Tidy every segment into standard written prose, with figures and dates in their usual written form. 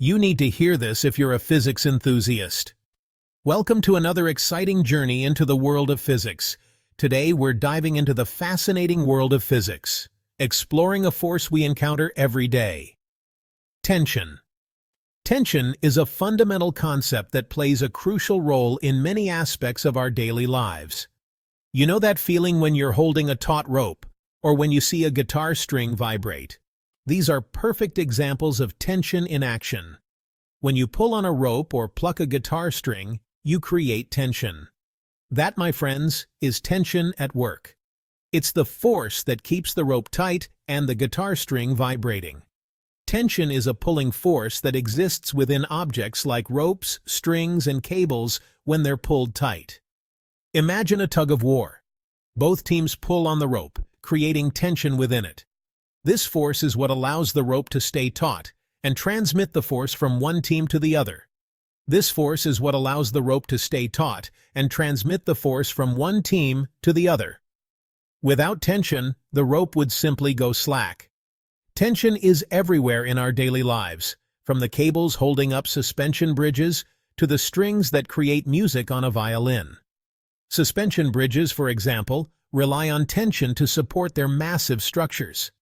You need to hear this if you're a physics enthusiast. Welcome to another exciting journey into the world of physics. Today we're diving into the fascinating world of physics, exploring a force we encounter every day. Tension. Tension is a fundamental concept that plays a crucial role in many aspects of our daily lives. You know that feeling when you're holding a taut rope, or when you see a guitar string vibrate? These are perfect examples of tension in action. When you pull on a rope or pluck a guitar string, you create tension. That, my friends, is tension at work. It's the force that keeps the rope tight and the guitar string vibrating. Tension is a pulling force that exists within objects like ropes, strings, and cables when they're pulled tight. Imagine a tug-of-war. Both teams pull on the rope, creating tension within it. This force is what allows the rope to stay taut and transmit the force from one team to the other. This force is what allows the rope to stay taut and transmit the force from one team to the other. Without tension, the rope would simply go slack. Tension is everywhere in our daily lives, from the cables holding up suspension bridges to the strings that create music on a violin. Suspension bridges, for example, rely on tension to support their massive structures.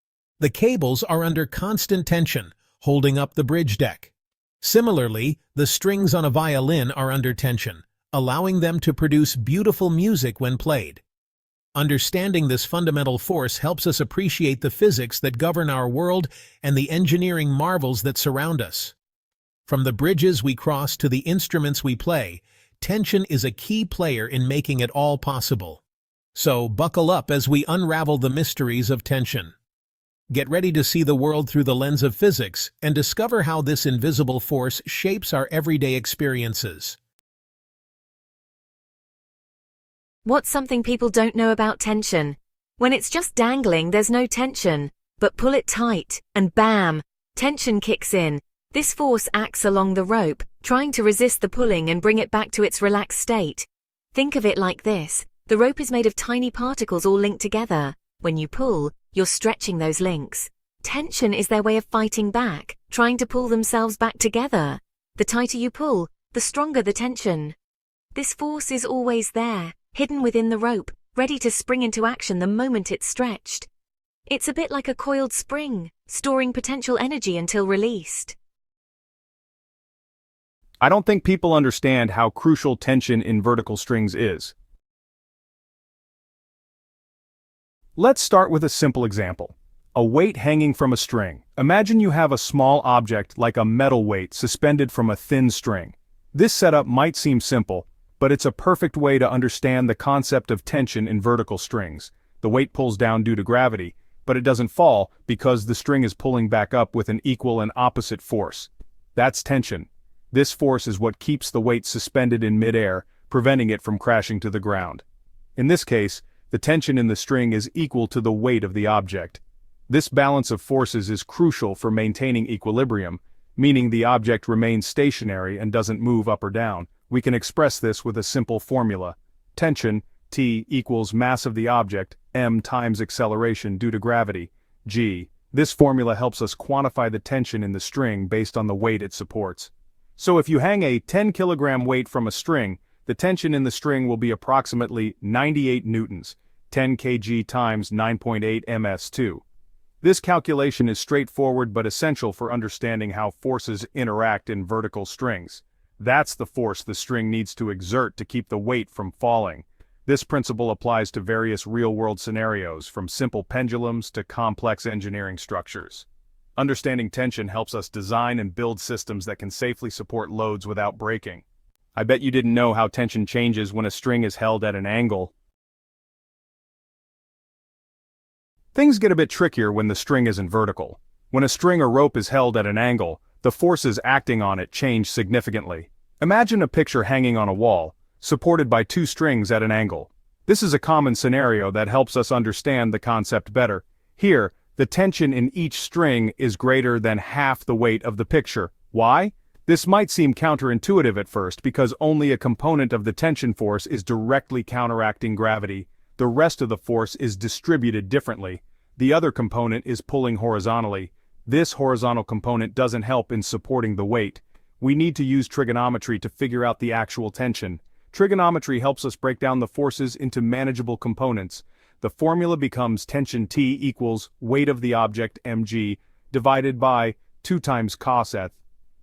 The cables are under constant tension, holding up the bridge deck. Similarly, the strings on a violin are under tension, allowing them to produce beautiful music when played. Understanding this fundamental force helps us appreciate the physics that govern our world and the engineering marvels that surround us. From the bridges we cross to the instruments we play, tension is a key player in making it all possible. So, buckle up as we unravel the mysteries of tension. Get ready to see the world through the lens of physics and discover how this invisible force shapes our everyday experiences. What's something people don't know about tension? When it's just dangling, there's no tension. But pull it tight, and bam! Tension kicks in. This force acts along the rope, trying to resist the pulling and bring it back to its relaxed state. Think of it like this. The rope is made of tiny particles all linked together. When you pull, you're stretching those links. Tension is their way of fighting back, trying to pull themselves back together. The tighter you pull, the stronger the tension. This force is always there, hidden within the rope, ready to spring into action the moment it's stretched. It's a bit like a coiled spring, storing potential energy until released. I don't think people understand how crucial tension in vertical strings is. Let's start with a simple example. A weight hanging from a string. Imagine you have a small object like a metal weight suspended from a thin string. This setup might seem simple, but it's a perfect way to understand the concept of tension in vertical strings. The weight pulls down due to gravity, but it doesn't fall because the string is pulling back up with an equal and opposite force. That's tension. This force is what keeps the weight suspended in midair, preventing it from crashing to the ground. In this case, the tension in the string is equal to the weight of the object. This balance of forces is crucial for maintaining equilibrium, meaning the object remains stationary and doesn't move up or down. We can express this with a simple formula. Tension, T, equals mass of the object, m times acceleration due to gravity, g. This formula helps us quantify the tension in the string based on the weight it supports. So if you hang a 10-kilogram weight from a string, the tension in the string will be approximately 98 newtons, 10 kg times 9.8 ms2. This calculation is straightforward but essential for understanding how forces interact in vertical strings. That's the force the string needs to exert to keep the weight from falling. This principle applies to various real-world scenarios, from simple pendulums to complex engineering structures. Understanding tension helps us design and build systems that can safely support loads without breaking. I bet you didn't know how tension changes when a string is held at an angle. Things get a bit trickier when the string isn't vertical. When a string or rope is held at an angle, the forces acting on it change significantly. Imagine a picture hanging on a wall, supported by two strings at an angle. This is a common scenario that helps us understand the concept better. Here, the tension in each string is greater than half the weight of the picture. Why? This might seem counterintuitive at first because only a component of the tension force is directly counteracting gravity. The rest of the force is distributed differently. The other component is pulling horizontally. This horizontal component doesn't help in supporting the weight. We need to use trigonometry to figure out the actual tension. Trigonometry helps us break down the forces into manageable components. The formula becomes tension T equals weight of the object mg divided by 2 times cos F.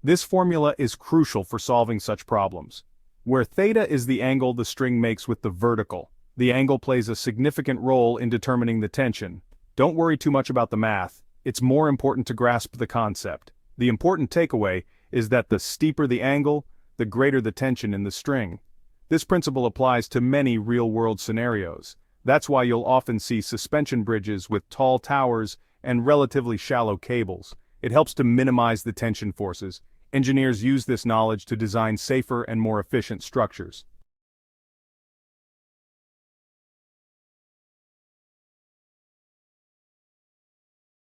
This formula is crucial for solving such problems. Where theta is the angle the string makes with the vertical, the angle plays a significant role in determining the tension. Don't worry too much about the math. It's more important to grasp the concept. The important takeaway is that the steeper the angle, the greater the tension in the string. This principle applies to many real-world scenarios. That's why you'll often see suspension bridges with tall towers and relatively shallow cables. It helps to minimize the tension forces. Engineers use this knowledge to design safer and more efficient structures.